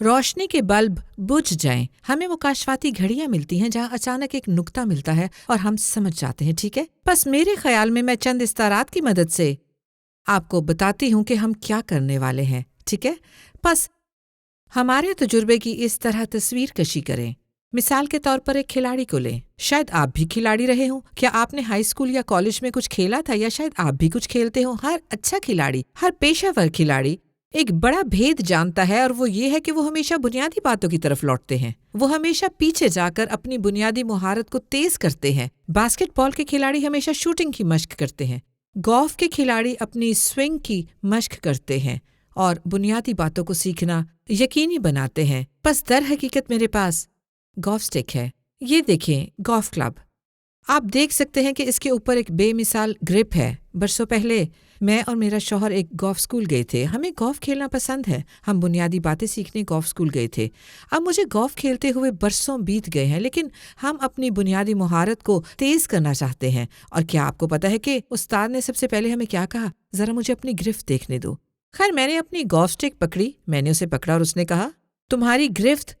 روشنی کے بلب بجھ جائیں، ہمیں وہ کاشفاتی گھڑیاں ملتی ہیں جہاں اچانک ایک نقطہ ملتا ہے اور ہم سمجھ جاتے ہیں، ٹھیک ہے؟ بس میرے خیال میں چند استعارات کی مدد سے آپ کو بتاتی ہوں کہ ہم کیا کرنے والے ہیں، ٹھیک ہے؟ بس ہمارے تجربے کی اس طرح تصویر کشی کریں۔ مثال کے طور پر ایک کھلاڑی کو لیں، شاید آپ بھی کھلاڑی رہے ہوں۔ کیا آپ نے ہائی اسکول یا کالج میں کچھ کھیلا تھا، یا شاید آپ بھی کچھ کھیلتے ہوں؟ ہر اچھا کھلاڑی، ہر پیشہ ور کھلاڑی ایک بڑا بھید جانتا ہے، اور وہ یہ ہے کہ وہ ہمیشہ بنیادی باتوں کی طرف لوٹتے ہیں۔ وہ ہمیشہ پیچھے جا کر اپنی بنیادی مہارت کو تیز کرتے ہیں۔ باسکٹ بال کے کھلاڑی ہمیشہ شوٹنگ کی مشق کرتے ہیں، گولف کے کھلاڑی اپنی سوئنگ کی مشق کرتے ہیں اور بنیادی باتوں کو سیکھنا یقینی بناتے ہیں۔ بس در حقیقت میرے پاس گولف سٹک ہے۔ یہ دیکھیں، گولف کلب، آپ دیکھ سکتے ہیں کہ اس کے اوپر ایک بے مثال گرپ ہے۔ برسوں پہلے میں اور میرا شوہر ایک گولف سکول گئے تھے۔ ہمیں گولف کھیلنا پسند ہے، ہم بنیادی باتیں سیکھنے گولف سکول گئے تھے۔ اب مجھے گولف کھیلتے ہوئے برسوں بیت گئے ہیں، لیکن ہم اپنی بنیادی مہارت کو تیز کرنا چاہتے ہیں۔ اور کیا آپ کو پتہ ہے کہ استاد نے سب سے پہلے ہمیں کیا کہا؟ ذرا مجھے اپنی گرفت دیکھنے دو۔ خیر، میں نے اپنی گولف سٹک پکڑی، میں نے اسے پکڑا اور اس نے کہا، تمہاری گرفت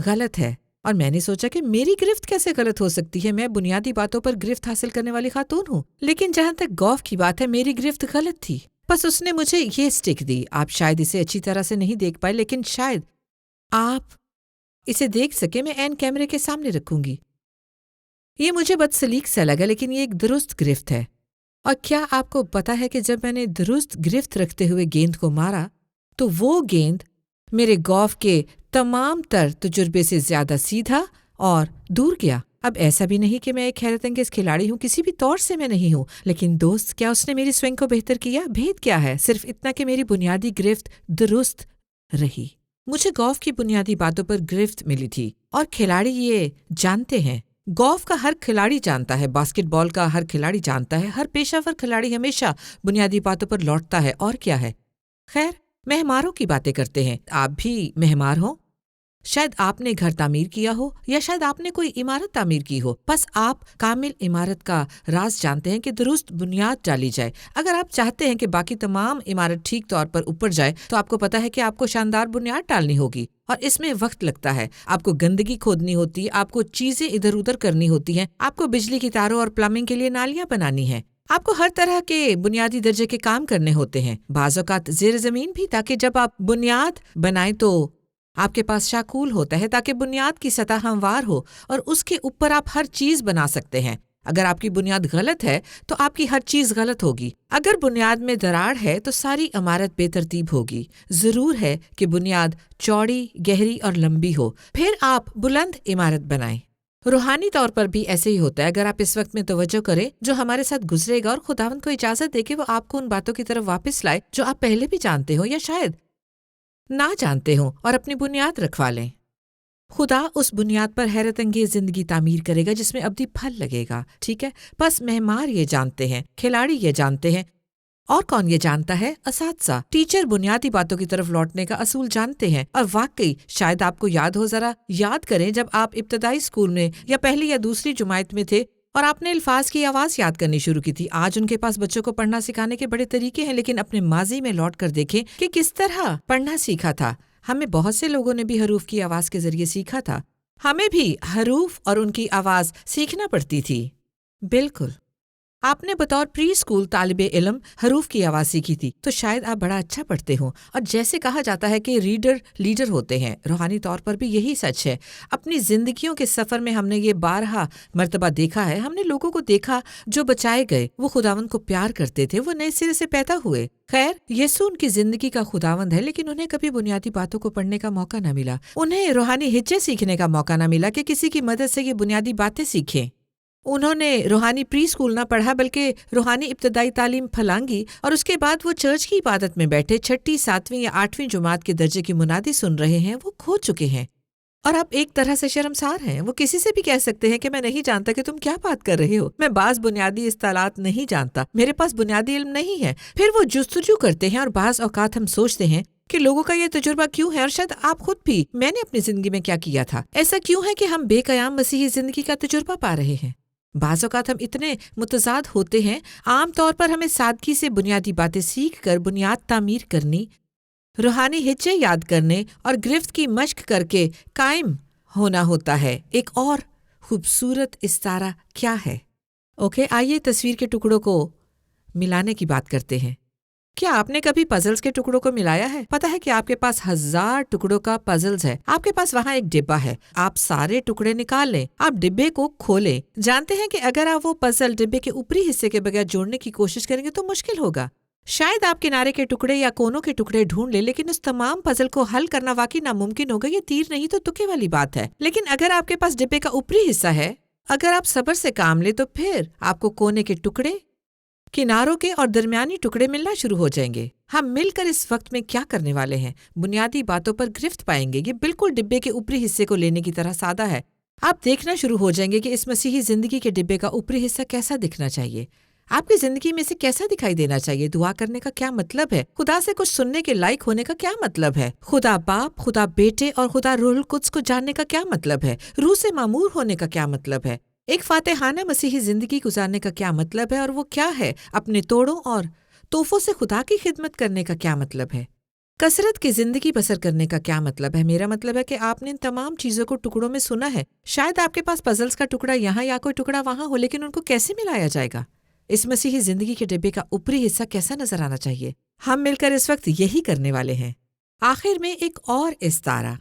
غلط ہے۔ اور میں نے سوچا کہ میری گرفت کیسے غلط ہو سکتی ہے؟ میں بنیادی باتوں پر گرفت حاصل کرنے والی خاتون ہوں۔ لیکن جہاں تک گولف کی بات ہے، میری گرفت غلط تھی۔ بس اس نے مجھے یہ سٹک دی۔ آپ شاید اسے اچھی طرح سے نہیں دیکھ پائے، لیکن شاید آپ اسے دیکھ سکے۔ میں عین کیمرے کے سامنے رکھوں گی۔ یہ مجھے بدسلیق سا لگا، لیکن یہ ایک درست گرفت ہے۔ اور کیا آپ کو پتا ہے کہ جب میں نے درست گرفت رکھتے ہوئے گیند کو مارا تو وہ گیند میرے گولف کے تمام تر تجربے سے زیادہ سیدھا اور دور گیا۔ اب ایسا بھی نہیں کہ میں ایک حیرت انگیز کھلاڑی ہوں، کسی بھی طور سے میں نہیں ہوں، لیکن دوست، کیا اس نے میری سوئنگ کو بہتر کیا؟ بھید کیا ہے؟ صرف اتنا کہ میری بنیادی گرفت درست رہی۔ مجھے گولف کی بنیادی باتوں پر گرفت ملی تھی، اور کھلاڑی یہ جانتے ہیں۔ گولف کا ہر کھلاڑی جانتا ہے، باسکٹ بال کا ہر کھلاڑی جانتا ہے، ہر پیشہ ور کھلاڑی ہمیشہ بنیادی باتوں پر لوٹتا ہے۔ اور کیا ہے؟ خیر، مہماروں کی باتیں کرتے ہیں۔ آپ بھی مہمار ہوں، شاید آپ نے گھر تعمیر کیا ہو، یا شاید آپ نے کوئی عمارت تعمیر کی ہو۔ بس آپ کامل عمارت کا راز جانتے ہیں کہ درست بنیاد ڈالی جائے۔ اگر آپ چاہتے ہیں کہ باقی تمام عمارت ٹھیک طور پر اوپر جائے تو آپ کو پتہ ہے کہ آپ کو شاندار بنیاد ڈالنی ہوگی، اور اس میں وقت لگتا ہے۔ آپ کو گندگی کھودنی ہوتی ہے، آپ کو چیزیں ادھر ادھر کرنی ہوتی ہیں، آپ کو بجلی کی تاروں اور پلمبنگ کے لیے نالیاں بنانی ہیں، آپ کو ہر طرح کے بنیادی درجے کے کام کرنے ہوتے ہیں، بعض اوقات زیر زمین بھی، تاکہ جب آپ بنیاد بنائیں تو آپ کے پاس شاکول ہوتا ہے، تاکہ بنیاد کی سطح ہموار ہو اور اس کے اوپر آپ ہر چیز بنا سکتے ہیں۔ اگر آپ کی بنیاد غلط ہے تو آپ کی ہر چیز غلط ہوگی۔ اگر بنیاد میں دراڑ ہے تو ساری عمارت بے ترتیب ہوگی۔ ضرور ہے کہ بنیاد چوڑی، گہری اور لمبی ہو، پھر آپ بلند عمارت بنائیں۔ روحانی طور پر بھی ایسے ہی ہوتا ہے۔ اگر آپ اس وقت میں توجہ کریں جو ہمارے ساتھ گزرے گا، اور خداوند کو اجازت دے کہ وہ آپ کو ان باتوں کی طرف واپس لائے جو آپ پہلے بھی جانتے ہو یا شاید نہ جانتے ہوں، اور اپنی بنیاد رکھوا لیں، خدا اس بنیاد پر حیرت انگیز زندگی تعمیر کرے گا جس میں ابدی پھل لگے گا، ٹھیک ہے؟ بس مہمار یہ جانتے ہیں، کھلاڑی یہ جانتے ہیں، اور کون یہ جانتا ہے؟ اساتذہ، ٹیچر بنیادی باتوں کی طرف لوٹنے کا اصول جانتے ہیں۔ اور واقعی شاید آپ کو یاد ہو، ذرا یاد کریں جب آپ ابتدائی اسکول میں یا پہلی یا دوسری جماعت میں تھے اور آپ نے الفاظ کی آواز یاد کرنی شروع کی تھی۔ آج ان کے پاس بچوں کو پڑھنا سکھانے کے بڑے طریقے ہیں، لیکن اپنے ماضی میں لوٹ کر دیکھیں کہ کس طرح پڑھنا سیکھا تھا۔ ہمیں بہت سے لوگوں نے بھی حروف کی آواز کے ذریعے سیکھا تھا۔ ہمیں بھی حروف اور ان کی آواز سیکھنا پڑتی تھی۔ بالکل، آپ نے بطور پری اسکول طالب علم حروف کی آواز سیکھی تھی، تو شاید آپ بڑا اچھا پڑھتے ہوں۔ اور جیسے کہا جاتا ہے کہ ریڈر لیڈر ہوتے ہیں، روحانی طور پر بھی یہی سچ ہے۔ اپنی زندگیوں کے سفر میں ہم نے یہ بارہا مرتبہ دیکھا ہے۔ ہم نے لوگوں کو دیکھا جو بچائے گئے، وہ خداوند کو پیار کرتے تھے، وہ نئے سرے سے پیدا ہوئے۔ خیر، یسوع ان کی زندگی کا خداوند ہے، لیکن انہیں کبھی بنیادی باتوں کو پڑھنے کا موقع نہ ملا۔ انہیں روحانی ہچے سیکھنے کا موقع نہ ملا کہ کسی کی مدد سے یہ بنیادی باتیں سیکھیں۔ انہوں نے روحانی پری اسکول نہ پڑھا، بلکہ روحانی ابتدائی تعلیم پھلانگی، اور اس کے بعد وہ چرچ کی عبادت میں بیٹھے چھٹی، ساتویں یا آٹھویں جماعت کے درجے کی منادی سن رہے ہیں۔ وہ کھو چکے ہیں، اور اب ایک طرح سے شرمسار ہیں۔ وہ کسی سے بھی کہہ سکتے ہیں کہ میں نہیں جانتا کہ تم کیا بات کر رہے ہو، میں بعض بنیادی اصطلاحات نہیں جانتا، میرے پاس بنیادی علم نہیں ہے۔ پھر وہ جستجو کرتے ہیں، اور بعض اوقات ہم سوچتے ہیں کہ لوگوں کا یہ تجربہ کیوں ہے، اور شاید آپ خود بھی، میں نے اپنی زندگی میں کیا کیا تھا؟ ایسا کیوں ہے کہ ہم بے قیام مسیحی زندگی کا تجربہ پا رہے ہیں؟ بعض اوقات ہم اتنے متضاد ہوتے ہیں۔ عام طور پر ہمیں سادگی سے بنیادی باتیں سیکھ کر بنیاد تعمیر کرنی، روحانی ہچے یاد کرنے اور گرفت کی مشق کر کے قائم ہونا ہوتا ہے۔ ایک اور خوبصورت استعارہ کیا ہے؟ اوکے، آئیے تصویر کے ٹکڑوں کو ملانے کی بات کرتے ہیں۔ کیا آپ نے کبھی پزلز کے ٹکڑوں کو ملایا ہے؟ پتہ ہے کہ آپ کے پاس 1000 ٹکڑوں کا پزلز ہے، آپ کے پاس وہاں ایک ڈبہ ہے، آپ سارے ٹکڑے نکال لیں، آپ ڈبے کو کھولیں، جانتے ہیں کہ اگر آپ وہ پزل ڈبے کے اوپری حصے کے بغیر جوڑنے کی کوشش کریں گے تو مشکل ہوگا۔ شاید آپ کنارے کے ٹکڑے یا کونوں کے ٹکڑے ڈھونڈ لیں، لیکن اس تمام پزل کو حل کرنا واقعی ناممکن ہوگا۔ یہ تیر نہیں تو تکے والی بات ہے۔ لیکن اگر آپ کے پاس ڈبے کا اوپری حصہ ہے، اگر آپ صبر سے کام لیں تو پھر آپ کو کونے کے ٹکڑے، کناروں کے اور درمیانی ٹکڑے ملنا شروع ہو جائیں گے۔ ہم مل کر اس وقت میں کیا کرنے والے ہیں؟ بنیادی باتوں پر گرفت پائیں گے۔ یہ بالکل ڈبے کے اوپری حصے کو لینے کی طرح سادہ ہے۔ آپ دیکھنا شروع ہو جائیں گے کہ اس مسیحی زندگی کے ڈبے کا اوپری حصہ کیسا دکھنا چاہیے، آپ کی زندگی میں سے کیسا دکھائی دینا چاہیے۔ دعا کرنے کا کیا مطلب ہے؟ خدا سے کچھ سننے کے لائق ہونے کا کیا مطلب ہے؟ خدا باپ، خدا بیٹے اور خدا روح القدس کو جاننے کا کیا مطلب ہے؟ روح سے معمور ہونے کا کیا مطلب ہے؟ ایک فاتحانہ مسیحی زندگی گزارنے کا کیا مطلب ہے اور وہ کیا ہے؟ اپنے توڑوں اور تحفوں سے خدا کی خدمت کرنے کا کیا مطلب ہے؟ کثرت کی زندگی بسر کرنے کا کیا مطلب ہے؟ میرا مطلب ہے کہ آپ نے ان تمام چیزوں کو ٹکڑوں میں سنا ہے۔ شاید آپ کے پاس پزلز کا ٹکڑا یہاں یا کوئی ٹکڑا وہاں ہو، لیکن ان کو کیسے ملایا جائے گا؟ اس مسیحی زندگی کے ڈبے کا اوپری حصہ کیسا نظر آنا چاہیے؟ ہم مل کر اس وقت یہی کرنے والے ہیں۔ آخر میں ایک اور استعارہ،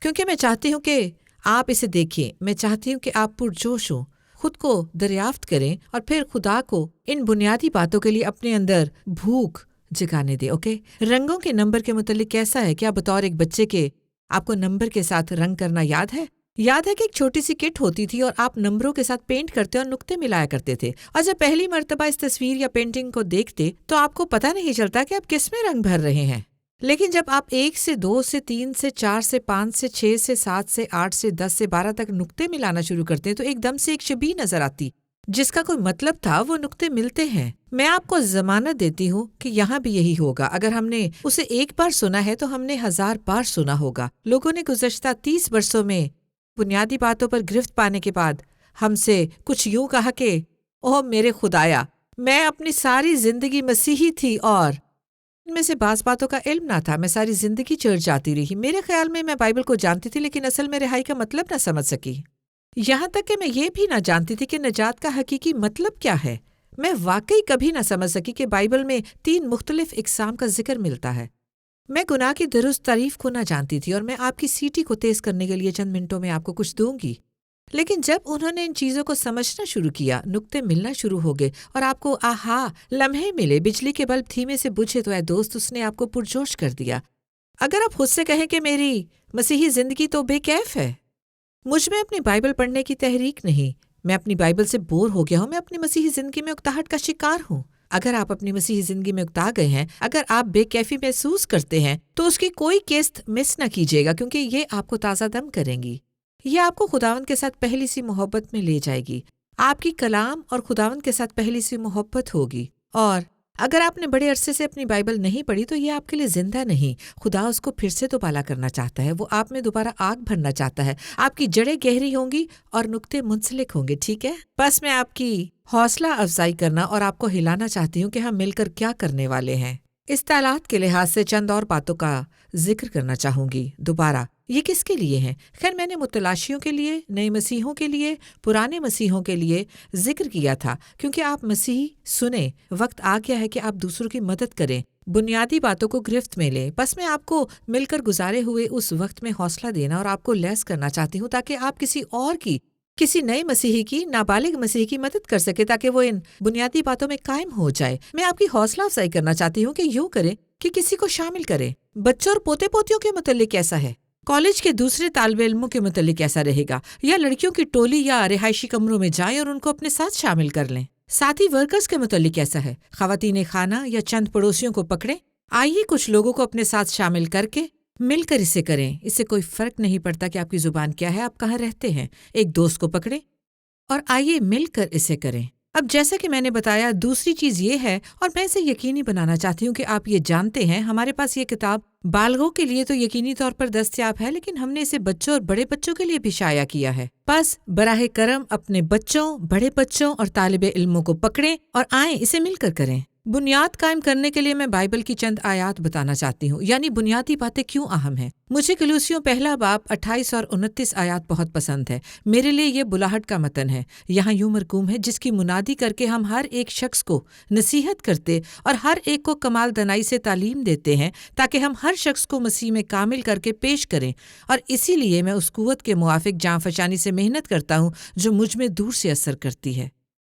کیونکہ میں چاہتی ہوں کہ آپ اسے دیکھیں، میں چاہتی ہوں کہ آپ پرجوش ہوں، خود کو دریافت کریں اور پھر خدا کو ان بنیادی باتوں کے لیے اپنے اندر بھوک جگانے دیں۔ اوکے، رنگوں کے نمبر کے متعلق کیسا ہے؟ کیا بطور ایک بچے کے آپ کو نمبر کے ساتھ رنگ کرنا یاد ہے؟ یاد ہے کہ ایک چھوٹی سی کٹ ہوتی تھی اور آپ نمبروں کے ساتھ پینٹ کرتے اور نقطے ملایا کرتے تھے، اور جب پہلی مرتبہ اس تصویر یا پینٹنگ کو دیکھتے تو آپ کو پتہ نہیں چلتا کہ آپ کس میں رنگ بھر رہے ہیں، لیکن جب آپ 1 سے 2 سے 3 سے 4 سے 5 سے 6 سے 7 سے 8 سے 10 سے 12 تک نقطے ملانا شروع کرتے ہیں تو ایک دم سے ایک شبیہ نظر آتی جس کا کوئی مطلب تھا، وہ نقطے ملتے ہیں۔ میں آپ کو ضمانت دیتی ہوں کہ یہاں بھی یہی ہوگا۔ اگر ہم نے اسے ایک بار سنا ہے تو ہم نے 1000 بار سنا ہوگا۔ لوگوں نے گزشتہ 30 برسوں میں بنیادی باتوں پر گرفت پانے کے بعد ہم سے کچھ یوں کہا کہ اوہ میرے خدایا، میں اپنی ساری زندگی مسیحی تھی اور ان میں سے بعض باتوں کا علم نہ تھا، میں ساری زندگی چرچ جاتی رہی، میرے خیال میں بائبل کو جانتی تھی لیکن اصل میں رہائی کا مطلب نہ سمجھ سکی، یہاں تک کہ میں یہ بھی نہ جانتی تھی کہ نجات کا حقیقی مطلب کیا ہے۔ میں واقعی کبھی نہ سمجھ سکی کہ بائبل میں 3 مختلف اقسام کا ذکر ملتا ہے۔ میں گناہ کی درست تعریف کو نہ جانتی تھی، اور میں آپ کی سیٹی کو تیز کرنے کے لیے چند منٹوں میں آپ کو کچھ دوں گی، لیکن جب انہوں نے ان چیزوں کو سمجھنا شروع کیا، نقطے ملنا شروع ہو گئے اور آپ کو آہا لمحے ملے، بجلی کے بلب دھیمے سے بجھے تو اے دوست اس نے آپ کو پرجوش کر دیا۔ اگر آپ خود سے کہیں کہ میری مسیحی زندگی تو بے کیف ہے، مجھ میں اپنی بائبل پڑھنے کی تحریک نہیں، میں اپنی بائبل سے بور ہو گیا ہوں، میں اپنی مسیحی زندگی میں اکتاہٹ کا شکار ہوں۔ اگر آپ اپنی مسیحی زندگی میں اکتا گئے ہیں، اگر آپ بے کیفی محسوس کرتے ہیں تو اس کی کوئی قسط مس نہ کیجیے گا، کیونکہ یہ آپ کو تازہ دم کریں گی، یہ آپ کو خداوند کے ساتھ پہلی سی محبت میں لے جائے گی، آپ کی کلام اور خداوند کے ساتھ پہلی سی محبت ہوگی۔ اور اگر آپ نے بڑے عرصے سے اپنی بائبل نہیں پڑھی تو یہ آپ کے لیے زندہ نہیں، خدا اس کو پھر سے دوبالا کرنا چاہتا ہے، وہ آپ میں دوبارہ آگ بھرنا چاہتا ہے، آپ کی جڑیں گہری ہوں گی اور نقطے منسلک ہوں گے، ٹھیک ہے؟ بس میں آپ کی حوصلہ افزائی کرنا اور آپ کو ہلانا چاہتی ہوں کہ ہم مل کر کیا کرنے والے ہیں۔ اصطلاحات کے لحاظ سے چند اور باتوں کا ذکر کرنا چاہوں گی دوبارہ۔ یہ کس کے لیے ہیں؟ خیر، میں نے متلاشیوں کے لیے، نئے مسیحوں کے لیے، پرانے مسیحوں کے لیے ذکر کیا تھا، کیونکہ آپ مسیح سنیں، وقت آ گیا ہے کہ آپ دوسروں کی مدد کریں، بنیادی باتوں کو گرفت میں لیں۔ بس میں آپ کو مل کر گزارے ہوئے اس وقت میں حوصلہ دینا اور آپ کو لیس کرنا چاہتی ہوں تاکہ آپ کسی نئے مسیحی کی، نابالغ مسیحی کی مدد کر سکے تاکہ وہ ان بنیادی باتوں میں قائم ہو جائے۔ میں آپ کی حوصلہ افزائی کرنا چاہتی ہوں کہ یوں کریں کہ کسی کو شامل کریں۔ بچوں اور پوتے پوتیوں کے متعلق کیسا ہے؟ کالج کے دوسرے طالب علموں کے متعلق کیسا رہے گا؟ یا لڑکیوں کی ٹولی یا رہائشی کمروں میں جائیں اور ان کو اپنے ساتھ شامل کر لیں؟ ساتھی ورکرز کے متعلق کیسا ہے؟ خواتین خانہ یا چند پڑوسیوں کو پکڑیں؟ آئیے کچھ لوگوں کو اپنے ساتھ شامل کر کے مل کر اسے کریں۔ اس سے کوئی فرق نہیں پڑتا کہ آپ کی زبان کیا ہے، آپ کہاں رہتے ہیں۔ ایک دوست کو پکڑیں اور آئیے مل کر اسے کریں۔ اب جیسا کہ میں نے بتایا، دوسری چیز یہ ہے، اور میں اسے یقینی بنانا چاہتی ہوں کہ آپ یہ جانتے ہیں، ہمارے پاس یہ کتاب بالغوں کے لیے تو یقینی طور پر دستیاب ہے، لیکن ہم نے اسے بچوں اور بڑے بچوں کے لیے بھی شائع کیا ہے۔ بس براہ کرم اپنے بچوں، بڑے بچوں اور طالب علموں کو پکڑیں اور آئیں اسے مل کر کریں۔ بنیاد قائم کرنے کے لیے میں بائبل کی چند آیات بتانا چاہتی ہوں، یعنی بنیادی باتیں کیوں اہم ہیں۔ مجھے کلوسیوں پہلا باب 28 اور 29 آیات بہت پسند ہے۔ میرے لیے یہ بلاہٹ کا متن ہے۔ یہاں یوں مرقوم ہے، جس کی منادی کر کے ہم ہر ایک شخص کو نصیحت کرتے اور ہر ایک کو کمال دانائی سے تعلیم دیتے ہیں، تاکہ ہم ہر شخص کو مسیح میں کامل کر کے پیش کریں، اور اسی لیے میں اس قوت کے موافق جاں فشانی سے محنت کرتا ہوں جو مجھ میں دور سے اثر کرتی ہے۔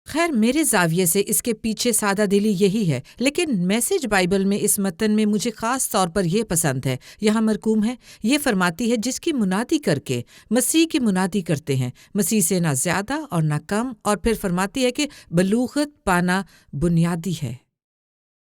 خیر، میرے زاویے سے اس کے پیچھے سادہ دلی یہی ہے، لیکن میسج بائبل میں اس متن میں مجھے خاص طور پر یہ پسند ہے۔ یہاں مرقوم ہے، یہ فرماتی ہے جس کی منادی کر کے مسیح کی منادی کرتے ہیں، مسیح سے نہ زیادہ اور نہ کم، اور پھر فرماتی ہے کہ بلوغت پانا بنیادی ہے۔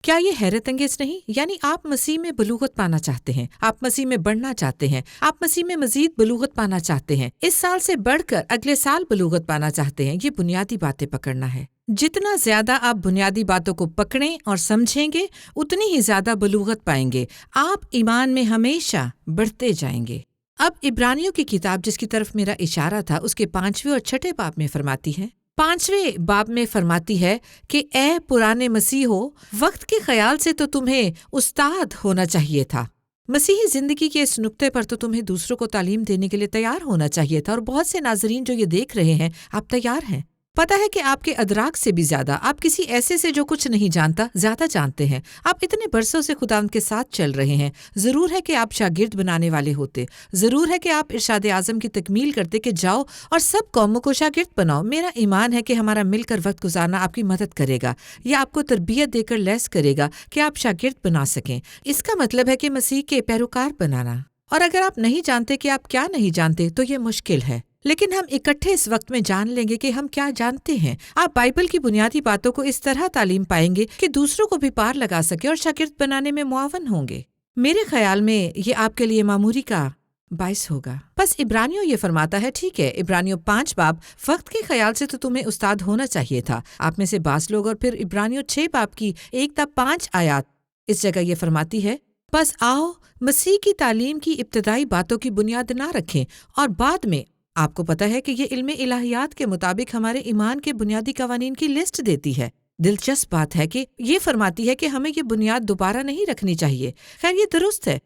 کیا یہ حیرت انگیز نہیں؟ یعنی آپ مسیح میں بلوغت پانا چاہتے ہیں، آپ مسیح میں بڑھنا چاہتے ہیں، آپ مسیح میں مزید بلوغت پانا چاہتے ہیں، اس سال سے بڑھ کر اگلے سال بلوغت پانا چاہتے ہیں۔ یہ بنیادی باتیں پکڑنا ہے۔ جتنا زیادہ آپ بنیادی باتوں کو پکڑیں اور سمجھیں گے، اتنی ہی زیادہ بلوغت پائیں گے۔ آپ ایمان میں ہمیشہ بڑھتے جائیں گے۔ اب عبرانیوں کی کتاب، جس کی طرف میرا اشارہ تھا، اس کے 5ویں اور 6 باب میں فرماتی ہے، 5ویں باب میں فرماتی ہے کہ اے پرانے مسیحو، وقت کے خیال سے تو تمہیں استاد ہونا چاہیے تھا۔ مسیحی زندگی کے اس نقطے پر تو تمہیں دوسروں کو تعلیم دینے کے لیے تیار ہونا چاہیے تھا، اور بہت سے ناظرین جو یہ دیکھ رہے ہیں، آپ تیار ہیں۔ پتہ ہے کہ آپ کے ادراک سے بھی زیادہ آپ کسی ایسے سے جو کچھ نہیں جانتا زیادہ جانتے ہیں۔ آپ اتنے برسوں سے خداوند کے ساتھ چل رہے ہیں۔ ضرور ہے کہ آپ شاگرد بنانے والے ہوتے، ضرور ہے کہ آپ ارشاد اعظم کی تکمیل کرتے کہ جاؤ اور سب قوموں کو شاگرد بناؤ۔ میرا ایمان ہے کہ ہمارا مل کر وقت گزارنا آپ کی مدد کرے گا، یا آپ کو تربیت دے کر لیس کرے گا کہ آپ شاگرد بنا سکیں۔ اس کا مطلب ہے کہ مسیح کے پیروکار بنانا۔ اور اگر آپ نہیں جانتے کہ آپ کیا نہیں جانتے تو یہ مشکل ہے، لیکن ہم اکٹھے اس وقت میں جان لیں گے کہ ہم کیا جانتے ہیں۔ آپ بائبل کی بنیادی باتوں کو اس طرح تعلیم پائیں گے کہ دوسروں کو بھی پار لگا سکے اور شاگرد بنانے میں معاون ہوں گے۔ میرے خیال میں یہ آپ کے لیے معموری کا باعث ہوگا۔ بس عبرانیوں یہ فرماتا ہے، ٹھیک ہے، عبرانیوں 5 باب، وقت کے خیال سے تو تمہیں استاد ہونا چاہیے تھا۔ آپ میں سے بعض لوگ، اور پھر عبرانیوں 6 باب کی 1 تا 5 آیات، اس جگہ یہ فرماتی ہے، بس آؤ مسیح کی تعلیم کی ابتدائی باتوں کی بنیاد نہ رکھیں، اور بعد میں آپ کو پتہ ہے کہ یہ علم الہیات کے مطابق ہمارے ایمان کے بنیادی قوانین کی لسٹ دیتی ہے۔ دلچسپ بات ہے کہ یہ فرماتی ہے کہ ہمیں یہ بنیاد دوبارہ نہیں رکھنی چاہیے۔ خیر، یہ درست ہے،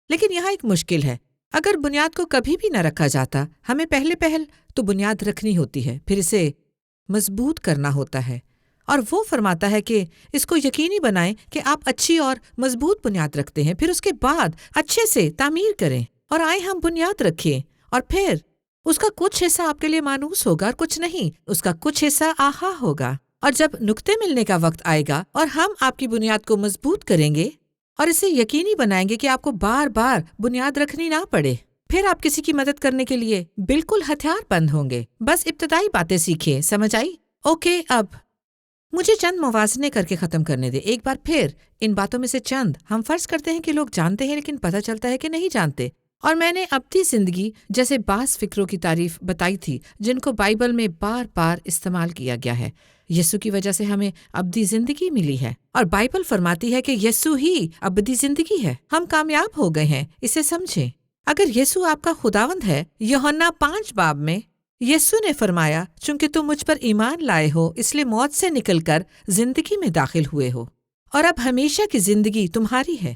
لیکن یہاں ایک مشکل ہے۔ اگر بنیاد کو کبھی بھی نہ رکھا جاتا، ہمیں پہل تو بنیاد رکھنی ہوتی ہے، پھر اسے مضبوط کرنا ہوتا ہے، اور وہ فرماتا ہے کہ اس کو یقینی بنائیں کہ آپ اچھی اور مضبوط بنیاد رکھتے ہیں، پھر اس کے بعد اچھے سے تعمیر کریں، اور آئیں ہم بنیاد رکھیں، اور پھر اس کا کچھ حصہ آپ کے لیے مانوس ہوگا اور کچھ نہیں، اس کا کچھ حصہ آہا ہوگا۔ اور جب نقطے ملنے کا وقت آئے گا اور ہم آپ کی بنیاد کو مضبوط کریں گے اور اسے یقینی بنائیں گے کہ آپ کو بار بار بنیاد رکھنی نہ پڑے، پھر آپ کسی کی مدد کرنے کے لیے بالکل ہتھیار بند ہوں گے۔ بس ابتدائی باتیں سیکھیں، سمجھ آئی؟ اوکے، اب مجھے چند موازنے کر کے ختم کرنے دے۔ ایک بار پھر ان باتوں میں سے چند ہم فرض کرتے ہیں کہ لوگ جانتے ہیں، لیکن پتہ چلتا ہے کہ نہیں جانتے۔ اور میں نے ابدی زندگی جیسے بعض فکروں کی تعریف بتائی تھی جن کو بائبل میں بار بار استعمال کیا گیا ہے۔ یسوع کی وجہ سے ہمیں ابدی زندگی ملی ہے، اور بائبل فرماتی ہے کہ یسوع ہی ابدی زندگی ہے۔ ہم کامیاب ہو گئے ہیں، اسے سمجھیں۔ اگر یسوع آپ کا خداوند ہے، یوحنا 5 باب میں یسوع نے فرمایا، چونکہ تم مجھ پر ایمان لائے ہو اس لیے موت سے نکل کر زندگی میں داخل ہوئے ہو، اور اب ہمیشہ کی زندگی تمہاری ہے۔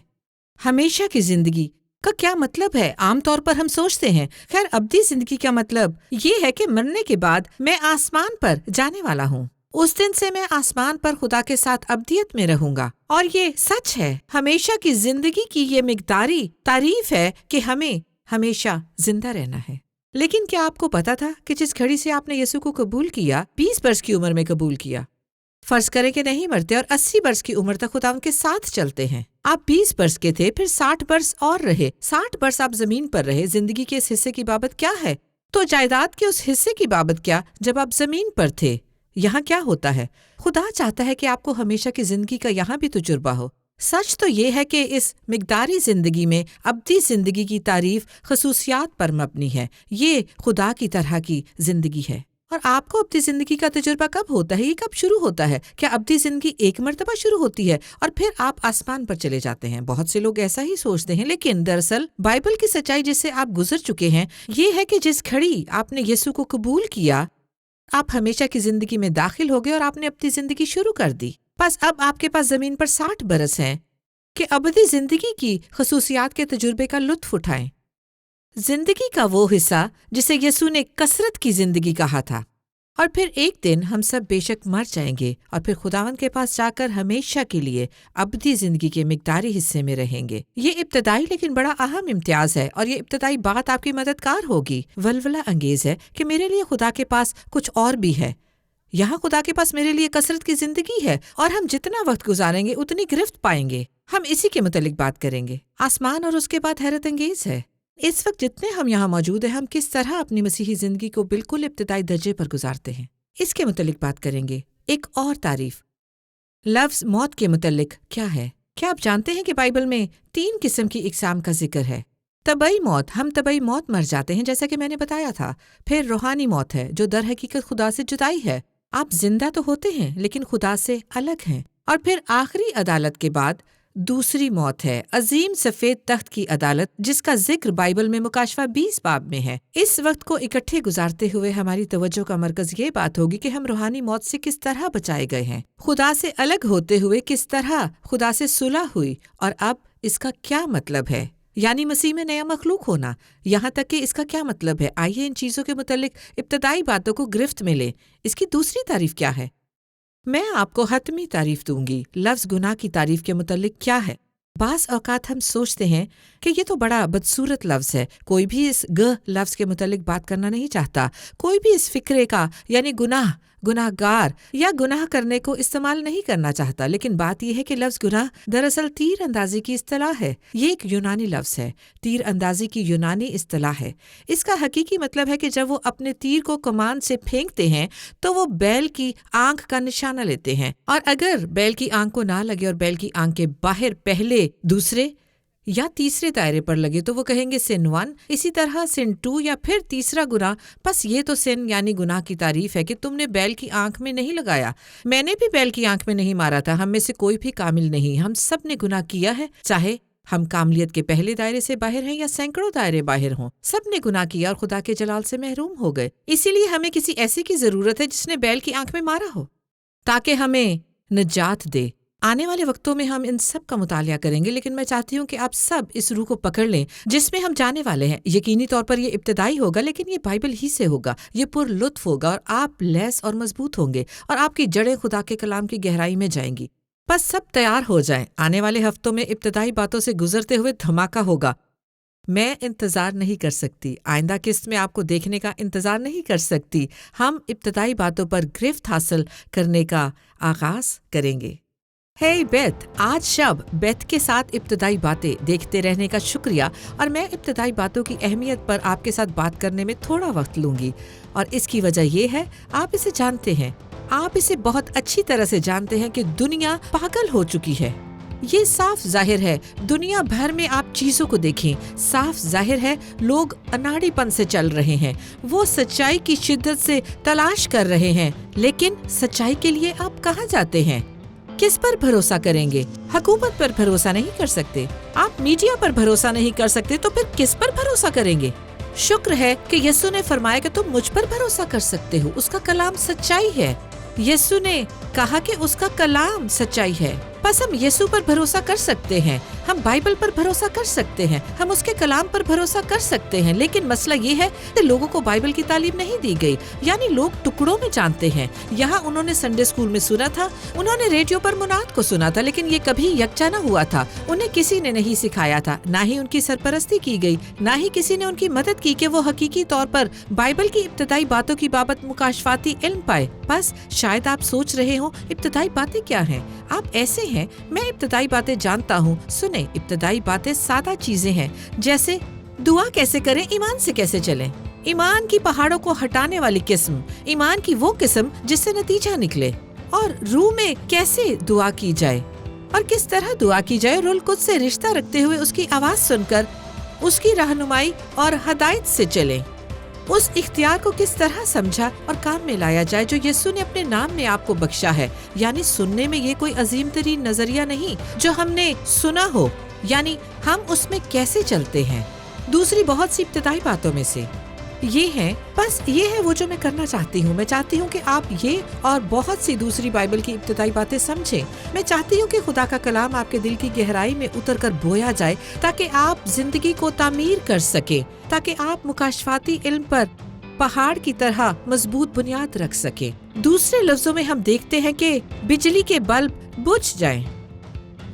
ہمیشہ کی زندگی کا کیا مطلب ہے؟ عام طور پر ہم سوچتے ہیں، خیر ابدی زندگی کا مطلب یہ ہے کہ مرنے کے بعد میں آسمان پر جانے والا ہوں، اس دن سے میں آسمان پر خدا کے ساتھ ابدیت میں رہوں گا، اور یہ سچ ہے۔ ہمیشہ کی زندگی کی یہ مقداری تعریف ہے کہ ہمیں ہمیشہ زندہ رہنا ہے۔ لیکن کیا آپ کو پتا تھا کہ جس گھڑی سے آپ نے یسوع کو قبول کیا، 20 برس کی عمر میں قبول کیا، فرض کریں کہ نہیں مرتے اور 80 برس کی عمر تک خدا ان کے ساتھ چلتے ہیں۔ آپ 20 برس کے تھے، پھر 60 برس اور رہے، 60 برس آپ زمین پر رہے۔ زندگی کے اس حصے کی بابت کیا ہے؟ تو جائیداد کے اس حصے کی بابت کیا جب آپ زمین پر تھے؟ یہاں کیا ہوتا ہے؟ خدا چاہتا ہے کہ آپ کو ہمیشہ کی زندگی کا یہاں بھی تجربہ ہو۔ سچ تو یہ ہے کہ اس مقداری زندگی میں ابدی زندگی کی تعریف خصوصیات پر مبنی ہے۔ یہ خدا کی طرح کی زندگی ہے۔ اور آپ کو ابدی زندگی کا تجربہ کب ہوتا ہے؟ یہ کب شروع ہوتا ہے؟ کیا ابدی زندگی ایک مرتبہ شروع ہوتی ہے اور پھر آپ آسمان پر چلے جاتے ہیں؟ بہت سے لوگ ایسا ہی سوچتے ہیں، لیکن دراصل بائبل کی سچائی جس سے آپ گزر چکے ہیں یہ ہے کہ جس گھڑی آپ نے یسوع کو قبول کیا، آپ ہمیشہ کی زندگی میں داخل ہو گئے اور آپ نے اپنی زندگی شروع کر دی۔ بس اب آپ کے پاس زمین پر 60 برس ہیں کہ ابدی زندگی کی خصوصیات کے تجربے کا لطف اٹھائیں، زندگی کا وہ حصہ جسے یسوع نے کثرت کی زندگی کہا تھا۔ اور پھر ایک دن ہم سب بے شک مر جائیں گے اور پھر خداوند کے پاس جا کر ہمیشہ کے لیے ابدی زندگی کے مقداری حصے میں رہیں گے۔ یہ ابتدائی لیکن بڑا اہم امتیاز ہے، اور یہ ابتدائی بات آپ کی مددگار ہوگی۔ ولولہ انگیز ہے کہ میرے لیے خدا کے پاس کچھ اور بھی ہے۔ یہاں خدا کے پاس میرے لیے کثرت کی زندگی ہے، اور ہم جتنا وقت گزاریں گے اتنی گرفت پائیں گے۔ ہم اسی کے متعلق بات کریں گے۔ آسمان اور اس کے بعد حیرت انگیز ہے۔ اس وقت جتنے ہم یہاں موجود ہیں، ہم کس طرح اپنی مسیحی زندگی کو بالکل ابتدائی درجے پر گزارتے ہیں، اس کے متعلق بات کریں گے۔ ایک اور تعریف، لفظ موت کے متعلق کیا ہے؟ کیا آپ جانتے ہیں کہ بائبل میں 3 قسم کی اقسام کا ذکر ہے؟ طبعی موت، ہم طبعی موت مر جاتے ہیں جیسا کہ میں نے بتایا تھا۔ پھر روحانی موت ہے جو در حقیقت خدا سے جدائی ہے، آپ زندہ تو ہوتے ہیں لیکن خدا سے الگ ہیں۔ اور پھر آخری عدالت کے بعد دوسری موت ہے، عظیم سفید تخت کی عدالت، جس کا ذکر بائبل میں مکاشفہ 20 باب میں ہے۔ اس وقت کو اکٹھے گزارتے ہوئے ہماری توجہ کا مرکز یہ بات ہوگی کہ ہم روحانی موت سے کس طرح بچائے گئے ہیں، خدا سے الگ ہوتے ہوئے کس طرح خدا سے صلح ہوئی، اور اب اس کا کیا مطلب ہے، یعنی مسیح میں نیا مخلوق ہونا، یہاں تک کہ اس کا کیا مطلب ہے۔ آئیے ان چیزوں کے متعلق ابتدائی باتوں کو گرفت میں لیں۔ اس کی دوسری تعریف کیا ہے؟ میں آپ کو حتمی تعریف دوں گی۔ لفظ گناہ کی تعریف کے متعلق کیا ہے؟ بعض اوقات ہم سوچتے ہیں کہ یہ تو بڑا بدصورت لفظ ہے، کوئی بھی اس لفظ کے متعلق بات کرنا نہیں چاہتا، کوئی بھی اس فکرے کا یعنی گناہ گار یا گناہ کرنے کو استعمال نہیں کرنا چاہتا۔ لیکن بات یہ ہے کہ لفظ گناہ دراصل تیر اندازی کی اصطلاح ہے۔ یہ ایک یونانی لفظ ہے، تیر اندازی کی یونانی اصطلاح ہے۔ اس کا حقیقی مطلب ہے کہ جب وہ اپنے تیر کو کمان سے پھینکتے ہیں تو وہ بیل کی آنکھ کا نشانہ لیتے ہیں، اور اگر بیل کی آنکھ کو نہ لگے اور بیل کی آنکھ کے باہر پہلے، دوسرے یا تیسرے دائرے پر لگے تو وہ کہیں گے سن 1، اسی طرح سن 2 یا پھر تیسرا گناہ۔ بس یہ تو سن یعنی گناہ کی تعریف ہے کہ تم نے بیل کی آنکھ میں نہیں لگایا، میں نے بھی بیل کی آنکھ میں نہیں مارا تھا۔ ہم میں سے کوئی بھی کامل نہیں، ہم سب نے گناہ کیا ہے، چاہے ہم کاملیت کے پہلے دائرے سے باہر ہیں یا سینکڑوں دائرے باہر ہوں، سب نے گناہ کیا اور خدا کے جلال سے محروم ہو گئے۔ اسی لیے ہمیں کسی ایسے کی ضرورت ہے جس نے بیل کی آنکھ میں مارا ہو تاکہ ہمیں نجات دے۔ آنے والے وقتوں میں ہم ان سب کا مطالعہ کریں گے، لیکن میں چاہتی ہوں کہ آپ سب اس روح کو پکڑ لیں جس میں ہم جانے والے ہیں۔ یقینی طور پر یہ ابتدائی ہوگا، لیکن یہ بائبل ہی سے ہوگا، یہ پر لطف ہوگا، اور آپ لیس اور مضبوط ہوں گے، اور آپ کی جڑیں خدا کے کلام کی گہرائی میں جائیں گی۔ بس سب تیار ہو جائیں، آنے والے ہفتوں میں ابتدائی باتوں سے گزرتے ہوئے دھماکہ ہوگا۔ میں انتظار نہیں کر سکتی، آئندہ قسط میں آپ کو دیکھنے کا انتظار نہیں کر سکتی۔ ہم ابتدائی باتوں پر گرفت حاصل کرنے کا آغاز کریں گے۔ ہے بیت، آج شب بیت کے ساتھ ابتدائی باتیں دیکھتے رہنے کا شکریہ، اور میں ابتدائی باتوں کی اہمیت پر آپ کے ساتھ بات کرنے میں تھوڑا وقت لوں گی، اور اس کی وجہ یہ ہے آپ اسے جانتے ہیں، آپ اسے بہت اچھی طرح سے جانتے ہیں کہ دنیا پاگل ہو چکی ہے۔ یہ صاف ظاہر ہے، دنیا بھر میں آپ چیزوں کو دیکھیں، صاف ظاہر ہے لوگ اناڑی پن سے چل رہے ہیں، وہ سچائی کی شدت سے تلاش کر رہے ہیں، لیکن سچائی کے لیے آپ کہاں جاتے ہیں؟ کس پر بھروسہ کریں گے؟ حکومت پر بھروسہ نہیں کر سکتے، آپ میڈیا پر بھروسہ نہیں کر سکتے، تو پھر کس پر بھروسہ کریں گے؟ شکر ہے کہ یسوع نے فرمایا کہ تم مجھ پر بھروسہ کر سکتے ہو، اس کا کلام سچائی ہے۔ یسوع نے کہا کہ اس کا کلام سچائی ہے، بس ہم یسوع پر بھروسہ کر سکتے ہیں، ہم بائبل پر بھروسہ کر سکتے ہیں، ہم اس کے کلام پر بھروسہ کر سکتے ہیں۔ لیکن مسئلہ یہ ہے کہ لوگوں کو بائبل کی تعلیم نہیں دی گئی، یعنی لوگ ٹکڑوں میں جانتے ہیں۔ یہاں انہوں نے سنڈے اسکول میں سنا تھا، انہوں نے ریڈیو پر مناد کو سنا تھا، لیکن یہ کبھی یکجا نہ ہوا تھا، انہیں کسی نے نہیں سکھایا تھا، نہ ہی ان کی سرپرستی کی گئی، نہ ہی کسی نے ان کی مدد کی کہ وہ حقیقی طور پر بائبل کی ابتدائی باتوں کی بابت مکاشفاتی علم پائے۔ بس شاید آپ سوچ رہے ہوں ابتدائی باتیں کیا ہیں؟ آپ ایسے ہیں، میں ابتدائی باتیں جانتا ہوں۔ سنیں، ابتدائی باتیں سادہ چیزیں ہیں، جیسے دعا کیسے کریں، ایمان سے کیسے چلیں، ایمان کی پہاڑوں کو ہٹانے والی قسم، ایمان کی وہ قسم جس سے نتیجہ نکلے، اور روح میں کیسے دعا کی جائے اور کس طرح دعا کی جائے، روح القدس سے رشتہ رکھتے ہوئے اس کی آواز سن کر اس کی رہنمائی اور ہدایت سے چلیں، اس اختیار کو کس طرح سمجھا اور کام میں لایا جائے جو یسوع نے اپنے نام میں آپ کو بخشا ہے۔ یعنی سننے میں یہ کوئی عظیم ترین نظریہ نہیں جو ہم نے سنا ہو، یعنی ہم اس میں کیسے چلتے ہیں۔ دوسری بہت سی ابتدائی باتوں میں سے یہ ہیں، بس یہ ہے وہ جو میں کرنا چاہتی ہوں۔ میں چاہتی ہوں کہ آپ یہ اور بہت سی دوسری بائبل کی ابتدائی باتیں سمجھیں۔ میں چاہتی ہوں کہ خدا کا کلام آپ کے دل کی گہرائی میں اتر کر بویا جائے تاکہ آپ زندگی کو تعمیر کر سکیں، تاکہ آپ مکاشفاتی علم پر پہاڑ کی طرح مضبوط بنیاد رکھ سکیں۔ دوسرے لفظوں میں ہم دیکھتے ہیں کہ بجلی کے بلب بجھ جائیں۔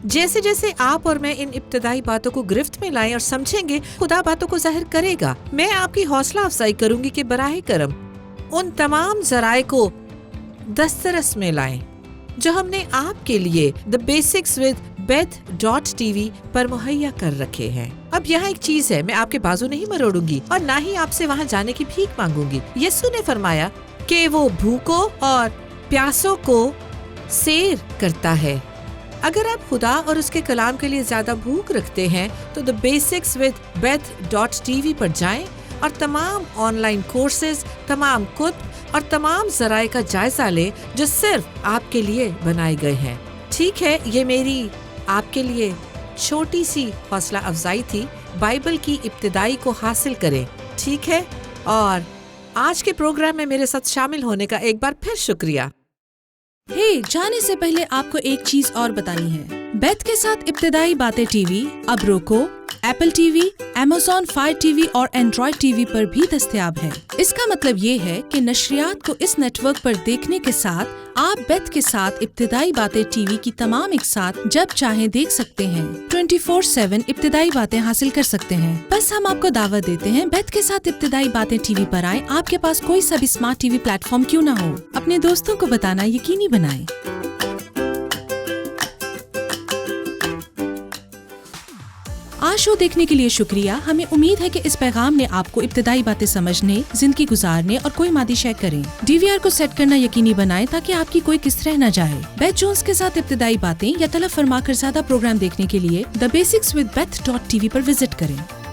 جیسے جیسے آپ اور میں ان ابتدائی باتوں کو گرفت میں لائیں اور سمجھیں گے، خدا باتوں کو ظاہر کرے گا۔ میں آپ کی حوصلہ افزائی کروں گی کہ براہ کرم ان تمام ذرائع کو دسترس میں لائیں جو ہم نے آپ کے لیے The Basics with Beth.tv پر مہیا کر رکھے ہیں۔ اب یہاں ایک چیز ہے، میں آپ کے بازو نہیں مروڑوں گی اور نہ ہی آپ سے وہاں جانے کی بھیک مانگوں گی۔ یسوع نے فرمایا کہ وہ بھوکوں اور پیاسوں کو سیر کرتا ہے۔ اگر آپ خدا اور اس کے کلام کے لیے زیادہ بھوک رکھتے ہیں تو The Basics with Beth.tv پر جائیں اور تمام آن لائن کورسز، تمام کتب اور تمام ذرائع کا جائزہ لیں جو صرف آپ کے لیے بنائے گئے ہیں۔ ٹھیک ہے، یہ میری آپ کے لیے چھوٹی سی حوصلہ افزائی تھی۔ بائبل کی ابتدائی کو حاصل کریں، ٹھیک ہے؟ اور آج کے پروگرام میں میرے ساتھ شامل ہونے کا ایک بار پھر شکریہ۔ جانے سے پہلے آپ کو ایک چیز اور بتانی ہے۔ بیتھ کے ساتھ ابتدائی باتیں ٹی وی اب روکو، apple T V, Amazon Fire TV اور Android TV پر بھی دستیاب ہے۔ اس کا مطلب یہ ہے کہ نشریات کو اس نیٹ ورک پر دیکھنے کے ساتھ آپ بیتھ کے ساتھ ابتدائی باتیں ٹی وی کی تمام ایک ساتھ جب چاہیں دیکھ سکتے ہیں۔ 24/7 ابتدائی باتیں حاصل کر سکتے ہیں۔ بس ہم آپ کو دعوت دیتے ہیں، بیتھ کے ساتھ ابتدائی باتیں ٹی وی پر آئیں۔ آپ کے پاس کوئی سا بھی smart T V plate form کیوں نہ ہو، اپنے دوستوں کو بتانا یقینی بنائیں۔ آج شو دیکھنے کے لیے شکریہ۔ ہمیں امید ہے کہ اس پیغام نے آپ کو ابتدائی باتیں سمجھنے، زندگی گزارنے اور کوئی مادی شے کریں۔ DVR کو سیٹ کرنا یقینی بنائیں تاکہ آپ کی کوئی قسط رہ نہ جائے۔ بیتھ جونز کے ساتھ ابتدائی باتیں یا طلب فرما کر زیادہ پروگرام دیکھنے کے لیے The Basics with Beth.tv per visit کریں۔